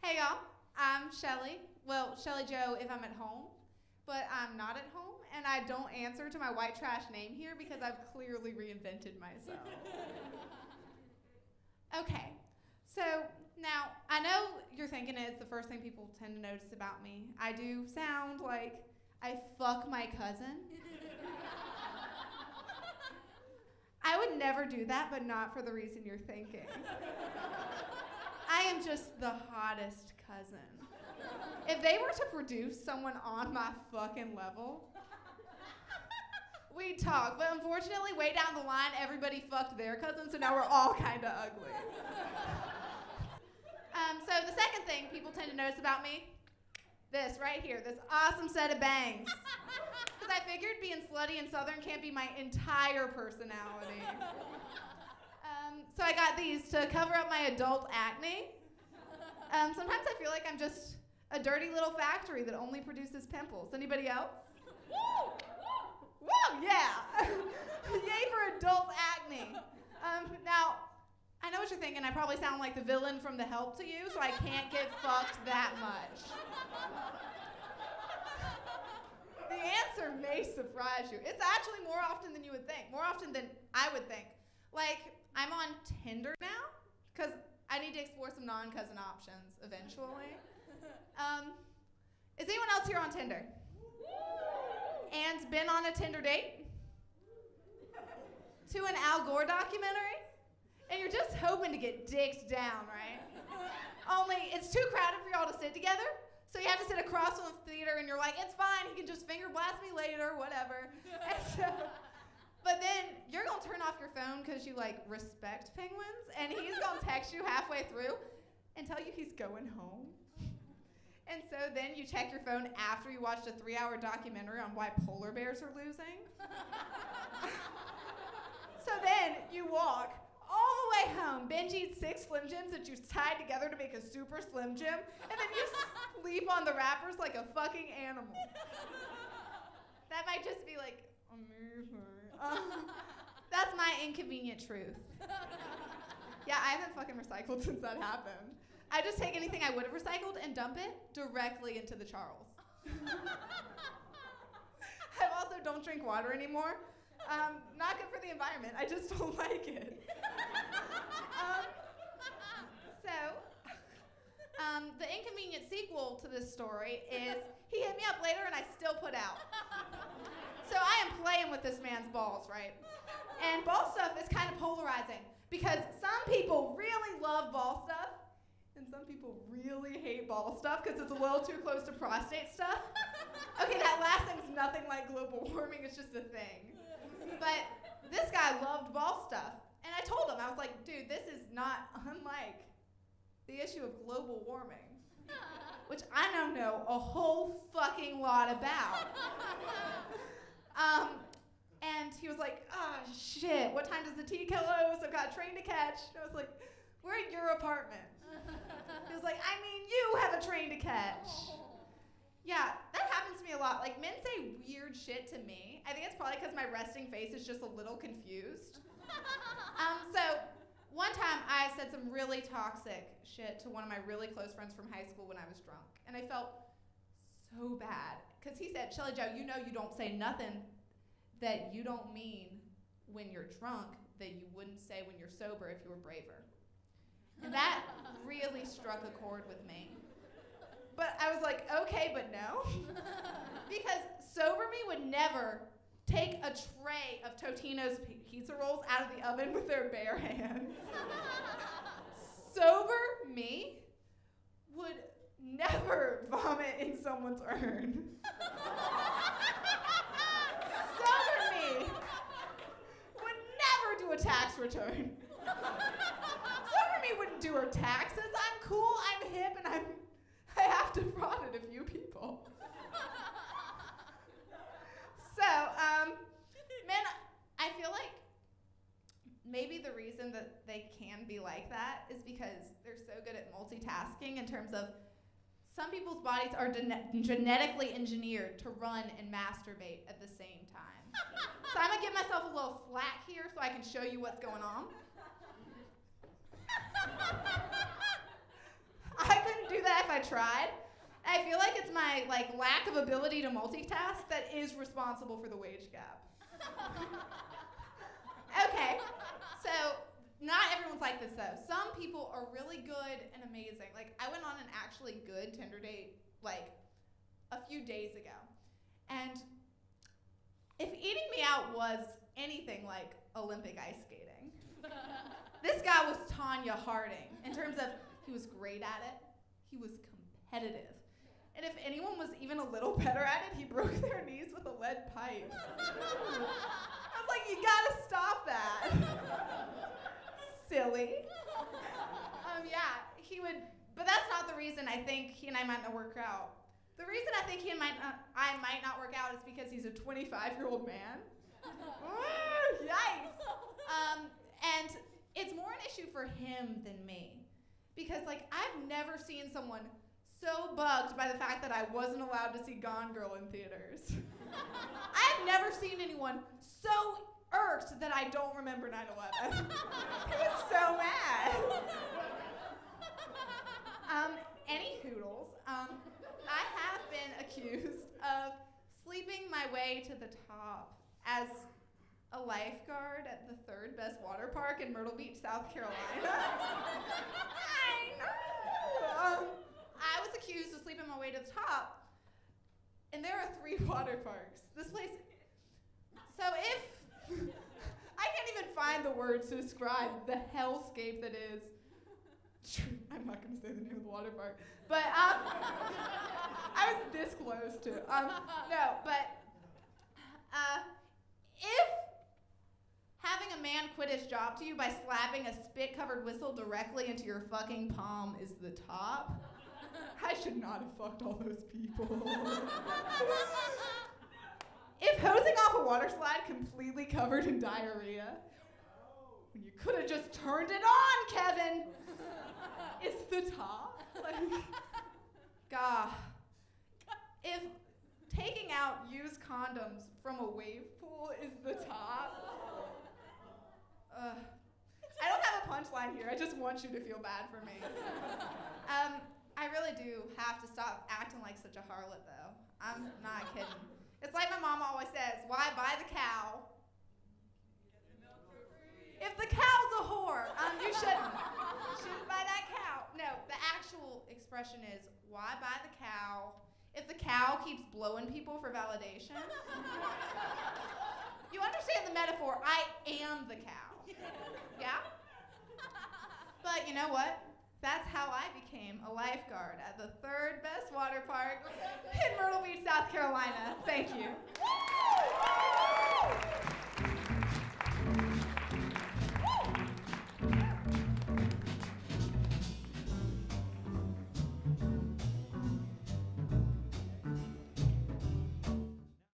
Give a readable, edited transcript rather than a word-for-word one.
Hey y'all, I'm Shelie. Well, Shelie Joe if I'm at home, but I'm not at home, and I don't answer to my white trash name here because I've clearly reinvented myself. Okay, so now I know you're thinking it's the first thing people tend to notice about me. I do sound like I fuck my cousin. I would never do that, but not for the reason you're thinking. I am just the hottest cousin. If they were to produce someone on my fucking level, we'd talk. But unfortunately, way down the line, everybody fucked their cousin, so now we're all kind of ugly. So the second thing people tend to notice about me, this right here, this awesome set of bangs. Because I figured being slutty and Southern can't be my entire personality. So I got these to cover up my adult acne. Sometimes I feel like I'm just a dirty little factory that only produces pimples. Anybody else? Woo! Woo, yeah! Yay for adult acne. Now, I know what you're thinking. I probably sound like the villain from The Help to you, so I can't get fucked that much. The answer may surprise you. It's actually more often than you would think. More often than I would think. Like, I'm on Tinder now, because I need to explore some non-cousin options eventually. Is anyone else here on Tinder? And been on a Tinder date? To an Al Gore documentary? And you're just hoping to get dicked down, right? Only it's too crowded for y'all to sit together, so you have to sit across from the theater and you're like, it's fine, he can just finger blast me later, whatever. And so, but then you're gonna turn off your phone because you like respect penguins, and he's gonna text you halfway through and tell you he's going home. And so then you check your phone after you watched a 3-hour documentary on why polar bears are losing. So then you walk all the way home, binge eat 6 Slim Jims that you tied together to make a super Slim Jim, and then you sleep on the wrappers like a fucking animal. That might just be like, amazing. That's my inconvenient truth. Yeah, I haven't fucking recycled since that happened. I just take anything I would have recycled and dump it directly into the Charles. I also don't drink water anymore. Not good for the environment. I just don't like it. The inconvenient sequel to this story is he hit me up later and I still put out. So I am playing with this man's balls, right? And ball stuff is kind of polarizing because some people really love ball stuff and some people really hate ball stuff because it's a little too close to prostate stuff. Okay, that last thing's nothing like global warming, it's just a thing. But this guy loved ball stuff. And I told him, I was like, dude, this is not unlike the issue of global warming, which I now know a whole fucking lot about. And he was like, oh, shit, what time does the tea close? I've got a train to catch. I was like, we're at your apartment. He was like, I mean, you have a train to catch. Yeah, that happens to me a lot. Like, men say weird shit to me. I think it's probably because my resting face is just a little confused. So one time I said some really toxic shit to one of my really close friends from high school when I was drunk. And I felt so bad. Because he said, Shelie Joe, you know you don't say nothing that you don't mean when you're drunk that you wouldn't say when you're sober if you were braver. And that really struck a chord with me. But I was like, okay, but no. Because sober me would never take a tray of Totino's pizza rolls out of the oven with their bare hands. Sober me would never vomit in someone's urn. Sober me would never do a tax return. Sober me wouldn't do her taxes. I'm cool, I'm hip, and I have defrauded a few people. So, men, I feel like maybe the reason that they can be like that is because they're so good at multitasking in terms of some people's bodies are genetically engineered to run and masturbate at the same time. So I'm gonna give myself a little slack here so I can show you what's going on. I couldn't do that I tried. I feel like it's my lack of ability to multitask that is responsible for the wage gap. Okay, so not everyone's like this though. Some people are really good and amazing. Like I went on an actually good Tinder date a few days ago. And if eating me out was anything like Olympic ice skating, this guy was Tanya Harding in terms of he was great at it, he was competitive. And if anyone was even a little better at it, he broke their knees with a lead pipe. I was like, you gotta stop that. Silly. Yeah, he would, but that's not the reason I think he and I might not work out. The reason I think I might not work out is because he's a 25-year-old man. Ooh, yikes. And it's more an issue for him than me. Because I've never seen someone so bugged by the fact that I wasn't allowed to see Gone Girl in theaters. I've never seen anyone so irked that I don't remember 9/11. He was so mad. Any hoodles, I have been accused of sleeping my way to the top as a lifeguard at the third best water park in Myrtle Beach, South Carolina. I know. I was accused of sleeping my way to the top, and there are 3 water parks. This place, so if, I can't even find the words to describe the hellscape that is, I'm not gonna say the name of the water park, but I was this close to, no, but if having a man quit his job to you by slapping a spit-covered whistle directly into your fucking palm is the top, I should not have fucked all those people. If hosing off a water slide completely covered in diarrhea, when you could have just turned it on, Kevin, is the top. God. If taking out used condoms from a wave pool is the top. I don't have a punchline here. I just want you to feel bad for me. I really do have to stop acting like such a harlot, though. I'm not kidding. It's like my mom always says, why buy the cow? If the cow's a whore, you shouldn't. You shouldn't buy that cow. No, the actual expression is, why buy the cow if the cow keeps blowing people for validation? You understand the metaphor, I am the cow. Yeah? But you know what? That's how I became a lifeguard at the third best water park in Myrtle Beach, South Carolina. Thank you.